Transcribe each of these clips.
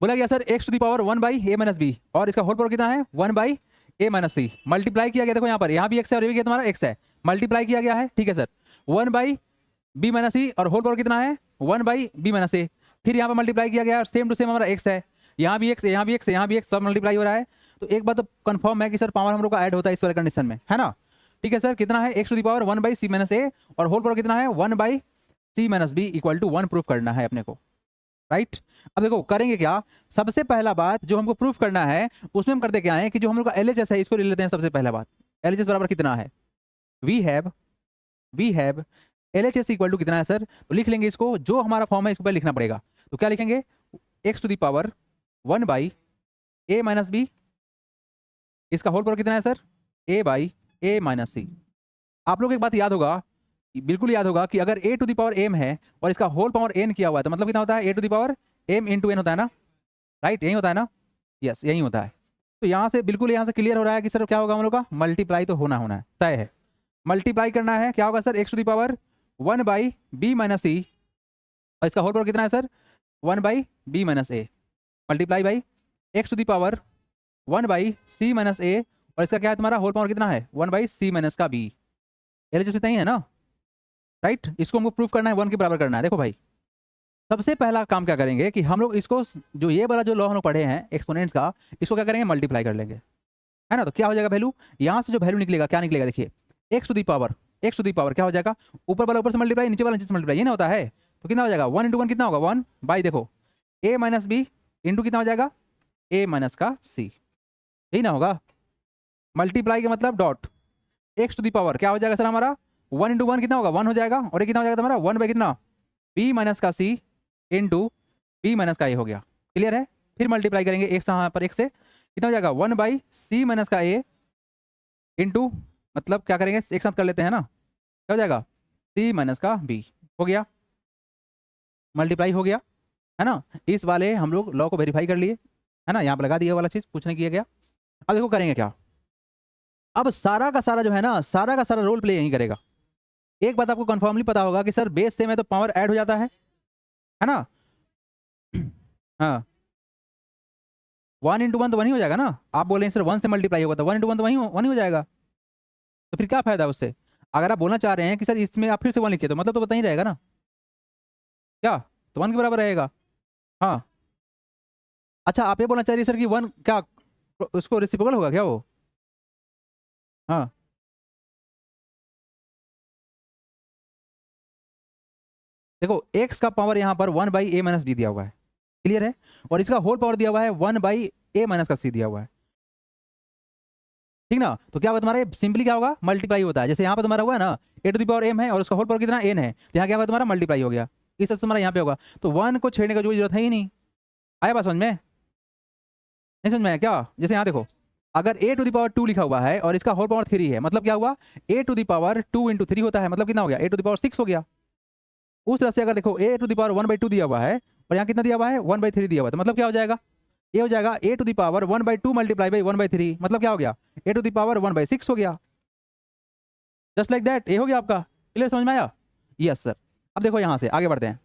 बोला गया sir X to the power 1/a-b और इसका होल पावर कितना है 1/a-c। मल्टीप्लाई किया गया, देखो यहाँ पर, यहाँ भी एक्स है और ये भी तुम्हारा एक्स है, मल्टीप्लाई किया गया है, ठीक है सर। 1/b-c और होल पावर कितना है 1/b-a। फिर यहाँ पर मल्टीप्लाई किया गया, सेम टू सेम हमारा एक्स है, यहाँ भी एक्स, यहाँ भी एक्स, यहाँ भी एक्स, सब मल्टीप्लाई हो रहा है। तो एक बात तो कंफर्म है कि सर पावर हम लोग का ऐड होता है इस वाले कंडीशन में, है ना। ठीक है सर, कितना है x to the power 1/c-a और होल पावर कितना है 1/c-b इक्वल टू 1 प्रूफ करना है अपने को, राइट। अब देखो करेंगे क्या, सबसे पहला बात जो हमको प्रूफ करना है उसमें हम करते क्या है कि जो हम लोग का एलएचएस है इसको ले लेते हैं। सबसे पहला बात, एलएचएस बराबर कितना है, we have LHS equal to कितना है सर, तो लिख लेंगे इसको, जो हमारा फॉर्म है इसको पहले लिखना पड़ेगा। तो क्या लिखेंगे, x to the power 1/a-b, इसका होल पावर कितना है सर a/a-c। आप लोग एक बात याद होगा, बिल्कुल याद होगा कि अगर a to the power m है और इसका होल पावर n किया हुआ है तो मतलब कितना होता है a to the power m into n होता है ना, राइट, यही होता है ना, यस यही होता है। तो यहाँ से बिल्कुल यहाँ से क्लियर हो रहा है कि सर क्या होगा हम लोग का मल्टीप्लाई तो होना है, तय है, मल्टीप्लाई करना है। क्या होगा sir X to the power 1/b-c और इसका होल पावर कितना है sir 1/b-a multiply by X to the power 1/c-a और इसका क्या है तुम्हारा होल पावर कितना है 1/c-b। एलएचएस में ही है ना, राइट। इसको हमको प्रूफ करना है 1 के बराबर करना है। देखो भाई सबसे पहला काम क्या करेंगे कि हम लोग इसको, जो ये वाला जो लॉ हम लोग पढ़े हैं एक्सपोनेंट्स का, इसको क्या करेंगे मल्टीप्लाई कर लेंगे, है ना। तो क्या हो जाएगा वैल्यू, यहाँ से जो वैल्यू निकलेगा क्या निकलेगा, देखिए एक्स टू दी पावर क्या हो जाएगा, ऊपर वाला ऊपर से मल्टीप्लाई, नीचे वाला नीचे से मल्टीप्लाई, ये ना होता है। तो कितना हो जाएगा 1 इंटू 1 कितना होगा 1 बाई, देखो a-b इंटू कितना हो जाएगा a-c, यही ना होगा। मल्टीप्लाई का मतलब dot, X to the power क्या हो जाएगा सर हमारा 1 इंटू 1 कितना होगा 1 हो जाएगा, और ये कितना हो जाएगा हमारा 1 बाई कितना b-c इंटू b-a हो गया, क्लियर है। फिर मल्टीप्लाई करेंगे एक यहाँ पर एक से, कितना हो जाएगा 1/c-a इंटू, मतलब क्या करेंगे एक साथ कर लेते हैं ना, क्या हो जाएगा c-b हो गया, मल्टीप्लाई हो गया, है ना। इस वाले हम लोग लॉ को वेरीफाई कर लिए, है ना, यहाँ पर लगा दिया वाला चीज़ कुछ नहीं किया गया। अब देखो करेंगे क्या, अब सारा का सारा जो है ना, सारा का सारा रोल प्ले यही करेगा। एक बात आपको कंफर्मली पता होगा कि सर बेस सेम है तो पावर ऐड हो जाता है ना। हाँ 1 इंटू 1 तो 1 ही हो जाएगा ना, आप बोले सर 1 से मल्टीप्लाई होगा तो 1 इंटू 1 तो वही 1 ही हो जाएगा, तो फिर क्या फायदा है उससे। अगर आप बोलना चाह रहे हैं कि सर इसमें आप फिर से 1 लिखिए तो मतलब तो पता ही रहेगा ना, क्या तो 1 के बराबर रहेगा। हाँ अच्छा, आप ये बोलना चाह रही है सर कि 1 क्या उसको रेसिप्रोकल होगा क्या वो, हाँ देखो x का पावर यहाँ पर 1/a-b दिया हुआ है, क्लियर है, और इसका होल पावर दिया हुआ है 1/a-c दिया हुआ है, ठीक ना। तो क्या होगा तुम्हारा सिंपली क्या होगा मल्टीप्लाई होता है, जैसे यहाँ पर तुम्हारा हुआ है ना a to the power m है और उसका होल पावर कितना n है, तो यहाँ क्या होगा तुम्हारा मल्टीप्लाई हो गया, इस तरह से तुम्हारा यहाँ पे होगा। तो 1 को छेड़ने का कोई जरूरत है ही नहीं, आया बात समझ में, नहीं समझ में आया क्या। जैसे यहाँ देखो अगर a टू दी पावर 2 लिखा हुआ है और इसका होल पावर 3 है, मतलब क्या हुआ a to the power 2 into 3 होता है, मतलब कितना हो गया a टू दी पावर 6 हो गया। उस तरह से अगर देखो a टू दी पावर 1/2 दिया हुआ है और यहाँ कितना दिया हुआ है 1/3 दिया हुआ है, तो मतलब क्या हो जाएगा, ये हो जाएगा a to the power 1/2 multiply by 1/3, मतलब क्या हो गया a टू दी पावर 1/6 हो गया, जस्ट लाइक दैट। ये हो गया आपका, क्लियर, समझ में आया, यस सर। अब देखो यहाँ से आगे बढ़ते हैं।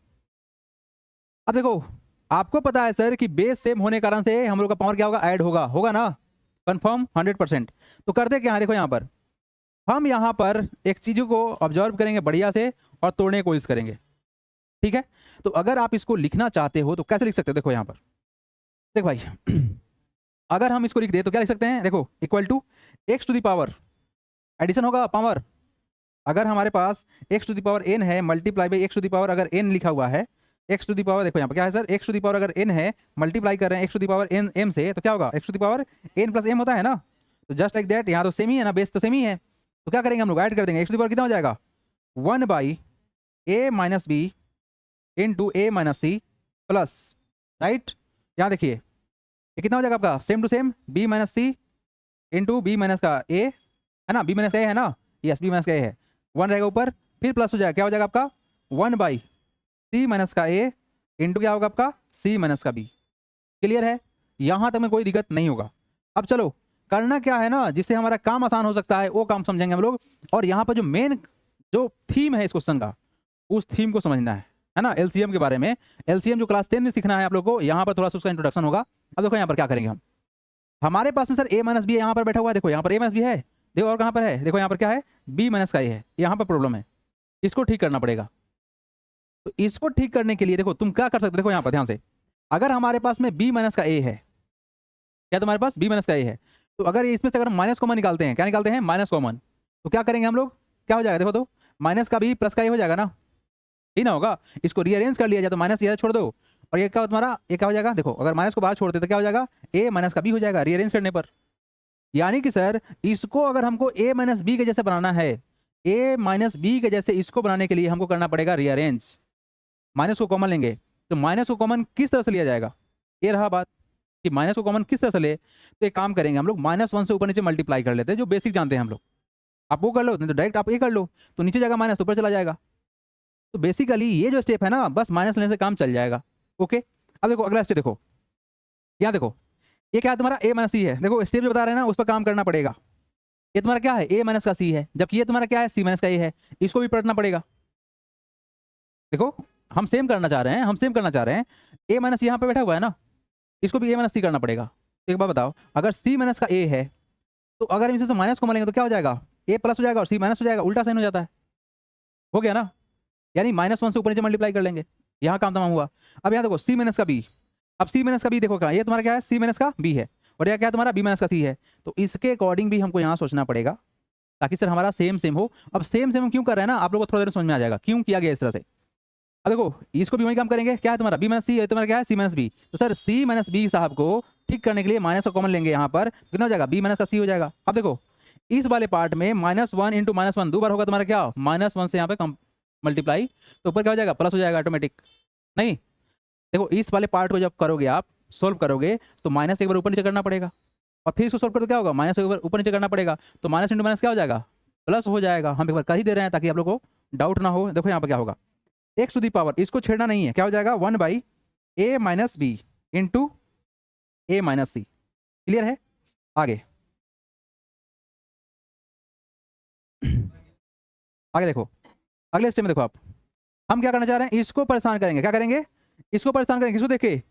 अब देखो आपको पता है सर कि बेस सेम होने के कारण से हम लोग का पावर क्या होगा ऐड होगा, होगा ना, कंफर्म 100%। तो करते क्या है, देखो यहाँ पर हम यहाँ पर एक चीज़ों को ऑब्जर्व करेंगे बढ़िया से और तोड़ने की कोशिश करेंगे, ठीक है। तो अगर आप इसको लिखना चाहते हो तो कैसे लिख सकते हो, देखो यहाँ पर देख भाई अगर हम इसको लिख दे तो क्या लिख सकते हैं, देखो equal to X to the power, addition होगा पावर, अगर हमारे पास X to the power n है multiply by X to the power अगर n लिखा हुआ है, एक्स टू दी पावर देखो यहाँ पर क्या है sir X to the power अगर n है मल्टीप्लाई कर रहे हैं X to the power n m से, तो क्या होगा X to the power n plus m होता है ना। तो जस्ट लाइक दैट यहाँ तो सेम ही है ना, बेस तो सेम ही है, तो क्या करेंगे हम लोग ऐड कर देंगे, एक्स टू दी पावर कितना हो जाएगा 1/a-b into a-c plus, right, यहाँ देखिए ये कितना हो जाएगा आपका same to same b-c into b-a है ना, b-a है ना, यस b-a है, 1 रहेगा ऊपर, फिर प्लस हो जाएगा, क्या हो जाएगा आपका 1/c-a इंटू क्या होगा आपका c-b, क्लियर है, यहाँ तक में कोई दिक्कत नहीं होगा। अब चलो करना क्या है ना, जिससे हमारा काम आसान हो सकता है वो काम समझेंगे हम लोग, और यहाँ पर जो मेन जो थीम है इस क्वेश्चन का उस थीम को समझना है, है ना, एलसीएम के बारे में। एलसीएम जो क्लास 10 में सीखना है आप लोग को, यहाँ पर थोड़ा सा उसका इंट्रोडक्शन होगा। अब देखो यहाँ पर क्या करेंगे हम, हमारे पास में सर ए माइनस बी यहाँ पर बैठा हुआ है, देखो यहाँ पर ए माइनस बी है, देखो और कहाँ पर है, देखो यहाँ पर क्या है, बी माइनस का ए है, यहाँ पर प्रॉब्लम है, इसको ठीक करना पड़ेगा। तो इसको ठीक करने के लिए देखो तुम क्या कर सकते हो, देखो यहाँ पर ध्यान से, अगर हमारे पास में बी माइनस का ए है, क्या तुम्हारे पास बी माइनस का ए है, तो अगर इसमें से अगर हम माइनस कॉमन निकालते हैं, क्या निकालते हैं, माइनस कॉमन, तो क्या करेंगे हम लोग, क्या हो जाएगा देखो, तो माइनस का बी प्लस का ए हो जाएगा ना, ही ना होगा। इसको रीअरेंज कर लिया जाए तो माइनस ये छोड़ दो, और ये क्या तुम्हारा, ये क्या हो जाएगा, देखो अगर माइनस को बाहर छोड़ते तो क्या हो जाएगा, ए माइनस का बी हो जाएगा रीअरेंज करने पर। यानी कि सर इसको अगर हमको ए माइनस बी के जैसे बनाना है, ए माइनस बी के जैसे इसको बनाने के लिए हमको करना पड़ेगा रीअरेंज। माइनस को कॉमन लेंगे, तो माइनस को कॉमन किस तरह से लिया जाएगा, ये रहा बात कि माइनस को कॉमन किस तरह से ले। तो एक काम करेंगे हम लोग, -1 से ऊपर नीचे मल्टीप्लाई कर लेते हैं, जो बेसिक जानते हैं हम लोग। आप वो कर लो, नहीं तो डायरेक्ट आप ये कर लो, तो नीचे जाएगा माइनस, ऊपर चला जाएगा। तो बेसिकली ये जो स्टेप है ना, बस माइनस लेने से काम चल जाएगा। ओके, अब देखो अगला स्टेप देखो, यहाँ देखो ये क्या है तुम्हारा, ए माइनस सी है, देखो स्टेप जो बता रहे हैं ना उस पर काम करना पड़ेगा। ये तुम्हारा क्या है, ए माइनस का सी है, जबकि ये तुम्हारा क्या है, सी माइनस का ए है, इसको भी पलटना पड़ेगा। देखो हम सेम करना चाह रहे हैं, हम सेम करना चाह रहे हैं, ए माइनस यहाँ पे बैठा हुआ है ना, इसको भी ए माइनस सी करना पड़ेगा। तो एक बात बताओ, अगर सी माइनस का ए है, तो अगर हम इसे माइनस को मानेंगे तो क्या हो जाएगा, ए प्लस हो जाएगा और सी माइनस हो जाएगा, उल्टा साइन हो जाता है, हो गया ना। यानी -1 से ऊपर नीचे मल्टीप्लाई कर लेंगे, यहाँ काम तमाम हुआ। अब यहाँ देखो सी माइनस का बी, अब सी माइनस का बी देखो क्या, ये तुम्हारा क्या है, सी माइनस का बी है, और यह क्या है तुम्हारा बी माइनस का सी है। तो इसके अकॉर्डिंग भी हमको यहाँ सोचना पड़ेगा, ताकि सर हमारा सेम सेम हो। अब सेम सेम क्यों कर रहे हैं ना, आप लोगों को थोड़ा देर समझ में आ जाएगा क्यों किया गया इस तरह से। अब देखो इसको भी वही काम करेंगे, क्या है तुम्हारा बी माइनस सी है, तुम्हारा क्या है सी माइनस बी। तो सर सी माइनस बी साहब को ठीक करने के लिए माइनस का कॉमन लेंगे, यहाँ पर कितना हो जाएगा, बी माइनस का सी हो जाएगा। अब देखो इस वाले पार्ट में -1 इंटू -1 दो बार होगा तुम्हारा क्या, -1 से यहाँ पे मल्टीप्लाई, तो ऊपर क्या हो जाएगा, प्लस हो जाएगा ऑटोमेटिक। नहीं देखो इस वाले पार्ट को जब करोगे आप सोल्व करोगे, तो माइनस एक बार ऊपर नीचे करना पड़ेगा, और फिर इसको सोल्व करो तो क्या होगा, माइनस एक बार ऊपर नीचे करना पड़ेगा, तो माइनस इंटू माइनस क्या हो जाएगा, प्लस हो जाएगा। हम एक बार कर ही दे रहे हैं ताकि आप लोग को डाउट ना हो। देखो यहाँ पर क्या होगा, एक्स टू दी पावर, इसको छेड़ना नहीं है, क्या हो जाएगा 1/a माइनस बी इंटू ए माइनस सी। क्लियर है, आगे आगे देखो, अगले स्टेप में देखो आप, हम क्या करना चाह रहे हैं, इसको परेशान करेंगे, क्या करेंगे, इसको परेशान करेंगे, इसको देखे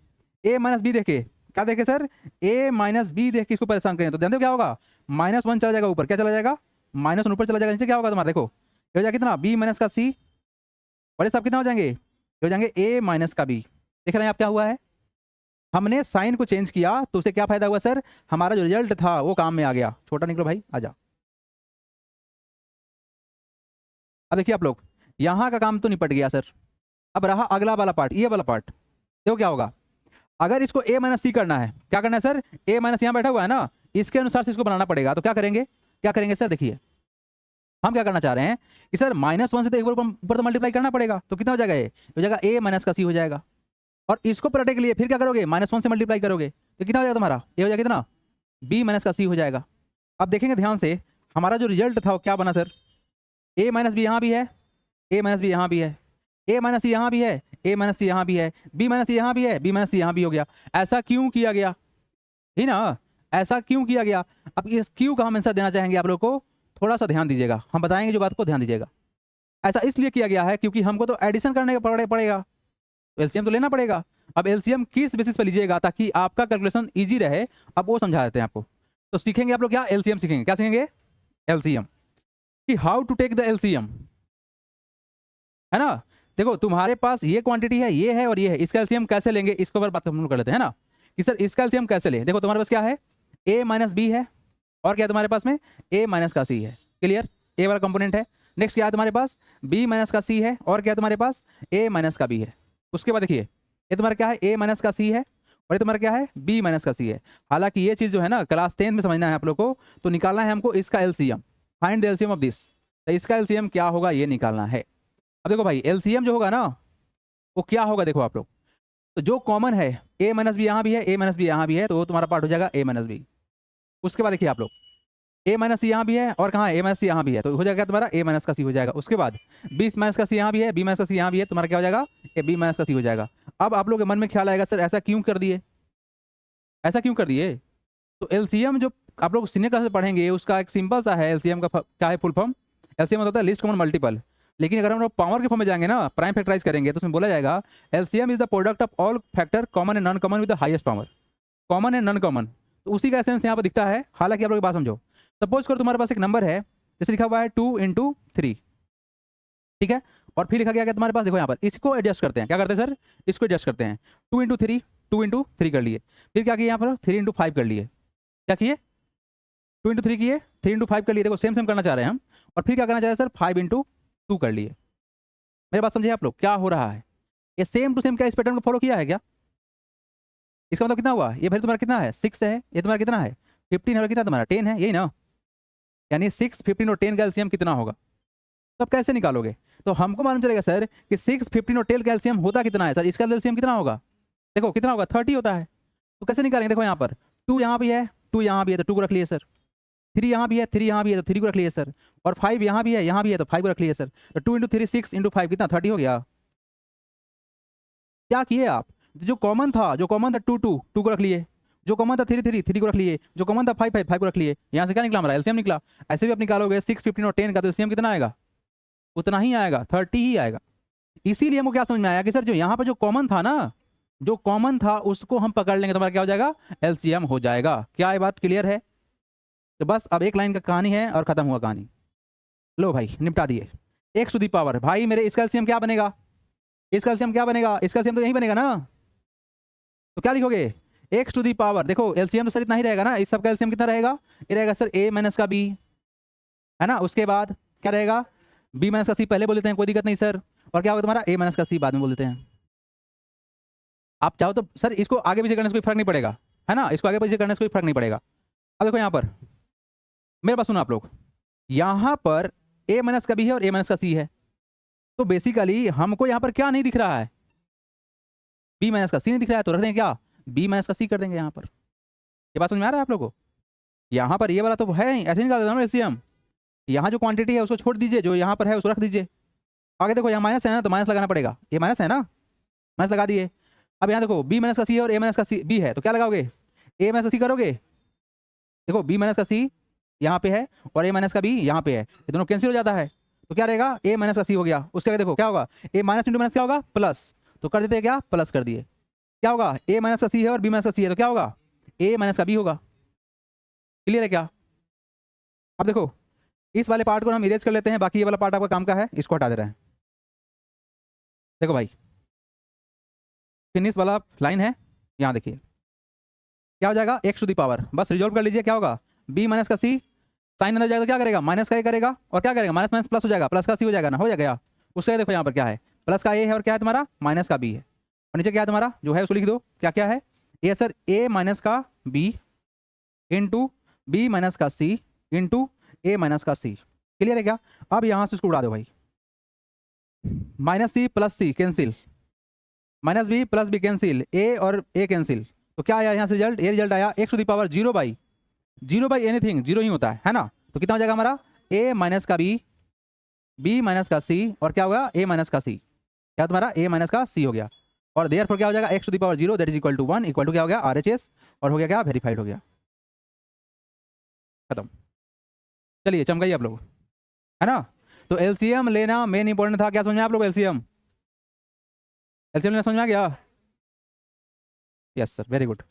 ए माइनस बी देखे, क्या देखे सर, ए माइनस बी देख के इसको परेशान करेंगे, तो जानते हो क्या होगा, -1 चला जाएगा ऊपर, क्या चला जाएगा, -1 ऊपर चला जाएगा, नीचे क्या होगा तुम्हारा, देखो ये हो जाएगा कितना, बी माइनस का सी, और ये सब कितना हो जाएंगे, ये हो जाएंगे ए माइनस का बी। देख रहे हैं आप क्या हुआ है, हमने साइन को चेंज किया तो उससे क्या फायदा हुआ सर, हमारा जो रिजल्ट था वो काम में आ गया। छोटा निकलो भाई, आजा। अब देखिए आप लोग, यहाँ का काम तो निपट गया सर, अब रहा अगला वाला पार्ट, ये वाला पार्ट। देखो क्या होगा, अगर इसको ए माइनस सी करना है, क्या करना है सर, ए माइनस यहाँ बैठा हुआ है ना, इसके अनुसार से इसको बनाना पड़ेगा। तो क्या करेंगे, क्या करेंगे सर, देखिए हम क्या करना चाह रहे हैं कि सर -1 से तो एक बार ऊपर तो मल्टीप्लाई करना पड़ेगा, तो कितना हो जाएगा, ये हो जाएगा ए माइनस का सी हो जाएगा। और इसको पलटने के लिए फिर क्या करोगे, -1 से मल्टीप्लाई करोगे, तो कितना हो जाएगा तुम्हारा, ये हो जाएगा कितना, बी माइनस का सी हो जाएगा। अब देखेंगे ध्यान से, हमारा जो रिजल्ट था वो क्या बना सर, ए माइनस बी यहाँ भी है, ए माइनस बी यहाँ भी है, ए माइनस सी यहाँ भी है, ए माइनस सी यहाँ भी है, बी माइनस सी यहाँ भी है, बी माइनस सी यहाँ भी हो गया। ऐसा क्यों किया गया, ही ना, ऐसा क्यों किया गया। अब इस क्यों का हम आंसर देना चाहेंगे, आप लोग को थोड़ा सा ध्यान दीजिएगा, हम बताएंगे जो बात को ध्यान दीजिएगा। ऐसा इसलिए किया गया है क्योंकि हमको तो एडिशन करने का पड़ेगा, तो एलसीएम तो लेना पड़ेगा। अब एलसीएम किस बेसिस पर लीजिएगा ताकि आपका कैलकुलेशन ईजी रहे, अब वो समझा देते हैं आपको। तो सीखेंगे आप लोग क्या, एलसीएम सीखेंगे, क्या सीखेंगे, एलसीएम, कि how to take the LCM, है ना। देखो तुम्हारे पास ये क्वांटिटी है, ये है और ये है, इसका एलसीएम कैसे लेंगे, इसके ऊपर बात हम लोग कर लेते हैं ना, कि सर इसका एलसीएम कैसे ले। देखो तुम्हारे पास क्या है, ए माइनस बी है, और क्या है तुम्हारे पास में, ए माइनस का सी है। क्लियर, ए वाला कंपोनेंट है। नेक्स्ट क्या है तुम्हारे पास, बी माइनस का सी है, और क्या है तुम्हारे पास, ए माइनस का बी है। उसके बाद देखिए ये तुम्हारा क्या है, ए माइनस का सी है, और ये तुम्हारा क्या है, बी माइनस का सी है। हालांकि ये चीज़ जो है ना क्लास 10 में समझना है आप लोग को, तो निकालना है हमको इसका LCM, find the LCM of this. तो इसका एलसीएम क्या होगा ये निकालना है। अब देखो भाई एलसीएम जो होगा ना वो क्या होगा, देखो आप लोग, तो जो कॉमन है, ए माइनस बी यहाँ भी है, ए माइनस बी यहाँ भी है, तो वो तुम्हारा पार्ट हो जाएगा ए माइनस बी। उसके बाद देखिए आप लोग, ए माइनस सी यहाँ भी है, और कहाँ ए माइनस सी यहाँ भी है, तो हो जाएगा तुम्हारा ए माइनस का सी हो जाएगा। उसके बाद बी माइनस का सी यहाँ भी है, बी माइनस का सी यहाँ भी है, तुम्हारा क्या हो जाएगा, ए बी माइनस का सी हो जाएगा। अब आप लोग के मन में ख्याल आएगा सर ऐसा क्यों कर दिए, ऐसा क्यों कर दिए। तो एलसीएम जो आप लोग सीनियर क्लास में पढ़ेंगे उसका एक सिंपल सा है, एलसीएम का क्या है फुल फॉर्म, एलसीएम होता है लिस्ट कॉमन मल्टीपल। लेकिन अगर हम लोग पावर के फॉर्म में जाएंगे ना, प्राइम फैक्टराइज करेंगे, तो उसमें बोला जाएगा LCM is the product of all factor common and non common with the highest power. Common and non common, तो उसी का एसेंस यहाँ पर दिखता है। हालांकि आप लोग बात समझो, सपोज करो तुम्हारे पास एक नंबर है जैसे लिखा हुआ है 2 × 3, ठीक है, और फिर लिखा गया क्या तुम्हारे पास, देखो यहाँ पर, इसको एडजस्ट करते हैं, क्या करते हैं सर, इसको एडजस्ट करते हैं। 2 × 3 कर लिए, फिर क्या किए यहाँ पर 3 × 5 कर लिए, क्या किए 2 × 3 किए, 3 × 5 कर लिए, देखो सेम सेम करना चाह रहे हैं हम। और फिर क्या करना चाह रहे हैं सर, 5 × 2 कर लिए। मेरे बात समझिए आप लोग, क्या हो रहा है, ये सेम टू सेम क्या इस पैटर्न को फॉलो किया है क्या? इसका मतलब कितना हुआ, ये भाई तुम्हारा कितना है 6 है, ये तुम्हारा कितना है 15 है, और कितना तुम्हारा 10 है, यही ना, यानी 6, 15 और 10 का एलसीएम कितना होगा, तो आप कैसे निकालोगे? तो हमको मालूम चलेगा सर कि 6, 15 और 10 का एलसीएम होता कितना है सर, इसका एलसीएम कितना होगा, देखो कितना होगा 30 होता है। तो कैसे निकालेंगे, देखो यहाँ पर 2 यहाँ भी है, 2 यहाँ भी है, तो 2 को रख लिए सर। 3 यहाँ भी है, 3 यहाँ भी है, तो 3 को रख लिए सर। और 5 यहाँ भी है, यहाँ भी है, तो 5 को रख लिए सर। तो 2 × 3 6 × 5 कितना 30 हो गया। क्या किए आप, जो कॉमन था 2 2 को रख लिए, जो कॉमन था 3 3 3 को रख लिए, जो कॉमन था 5 5 5 को रख लिए। यहाँ से क्या निकला हमारा एलसीएम निकला। ऐसे भी आप निकालोगे 6, 15 और 10 का, तो एलसीएम कितना आएगा, उतना ही आएगा, 30 ही आएगा। इसीलिए हमको क्या समझ में आया कि सर जो यहाँ पर जो कॉमन था ना, जो कॉमन था उसको हम पकड़ लेंगे तो हमारा क्या हो जाएगा, एलसीएम हो जाएगा। क्या ये बात क्लियर है? तो बस अब एक लाइन का कहानी है और खत्म हुआ कहानी। लो भाई निपटा दिए। x⁻, भाई मेरे इसका एलसीएम क्या बनेगा, इसका एलसीएम क्या बनेगा, इसका एलसीएम तो यही बनेगा ना, तो क्या लिखोगे x⁻। देखो एलसीएम तो सर इतना ही रहेगा ना, इस सब का एलसीएम कितना रहेगा, ये रहेगा सर a - का b, है ना। उसके बाद क्या रहेगा, b - का c पहले बोल देते हैं, कोई दिक्कत नहीं सर। और क्या होगा तुम्हारा a - का c बाद में बोल देते हैं। आप चाहो तो सर इसको आगे पीछे करने से कोई फर्क नहीं पड़ेगा, है ना, इसको आगे पीछे करने से कोई फर्क नहीं पड़ेगा। अब देखो यहाँ पर मेरे पास सुनो आप लोग, यहाँ पर a - का b है और a - का c है, तो बेसिकली हमको यहाँ पर क्या नहीं दिख रहा है, b - का c नहीं दिख रहा है, तो रख देंगे क्या, b - का c कर देंगे यहाँ पर। ये बात समझ में आ रहा है आप लोगों को? यहाँ पर ये वाला तो है ही, ऐसे निकाल देता हूँ एलसीएम। यहाँ जो क्वांटिटी है उसको छोड़ दीजिए, जो यहाँ पर है उसको रख दीजिए। आगे देखो यहाँ माइनस है ना, तो माइनस लगाना पड़ेगा, ये माइनस है ना, माइनस लगा दिए। अब यहाँ देखो b - का c है और a - का c b है, तो क्या लगाओगे, a - का c करोगे। देखो b - का c यहाँ पे है और a - का b यहाँ पे है, ये दोनों कैंसिल हो जाता है, तो क्या रहेगा a - का c हो गया। उसके आगे देखो क्या होगा, a - × माइनस क्या होगा, प्लस, तो कर देते हैं क्या, प्लस कर दिए। क्या होगा, a - का c है और b - का c है, तो क्या होगा a - का b होगा। क्लियर है क्या? अब देखो इस वाले पार्ट को हम इरेज कर लेते हैं, बाकी ये वाला पार्ट आपका काम का है, इसको हटा दे रहे हैं। देखो भाई फिनिश वाला लाइन है, यहाँ देखिए क्या हो जाएगा x⁻, बस रिजॉल्व कर लीजिए। क्या होगा b - का c, साइन अंदर जाएगा तो क्या करेगा, माइनस का a करेगा, और क्या करेगा माइनस माइनस प्लस हो जाएगा, प्लस का c हो जाएगा ना, हो जाएगा। उससे देखो यहाँ पर क्या है, प्लस का a है और क्या है तुम्हारा माइनस का b है, और नीचे क्या है तुम्हारा जो है उसको लिख दो, क्या क्या है ये सर a - का b इंटू b - का c इंटू a - का c। क्लियर है क्या? अब यहाँ से इसको उड़ा दो भाई, -c + c cancel, -b + b cancel, a और a कैंसिल, तो क्या आया यहाँ से रिजल्ट, ये रिजल्ट आया x⁻, 0 बाई एनीथिंग, 0 ही होता है ना। तो कितना हो जाएगा हमारा a - का b, b - का c, और क्या होगा a - का c, क्या तुम्हारा a - का c हो गया। और देयरफॉर क्या हो जाएगा x⁻0 that is equal to 1, equal to क्या हो गया RHS, और हो गया क्या वेरीफाइड हो गया, खत्म। चलिए चमकाइए आप लोग, है ना। तो एलसीएम लेना मेन इंपॉर्टेंट था, क्या समझा आप लोग, एलसीएम लेना समझ में आ गया? Yes sir, very good.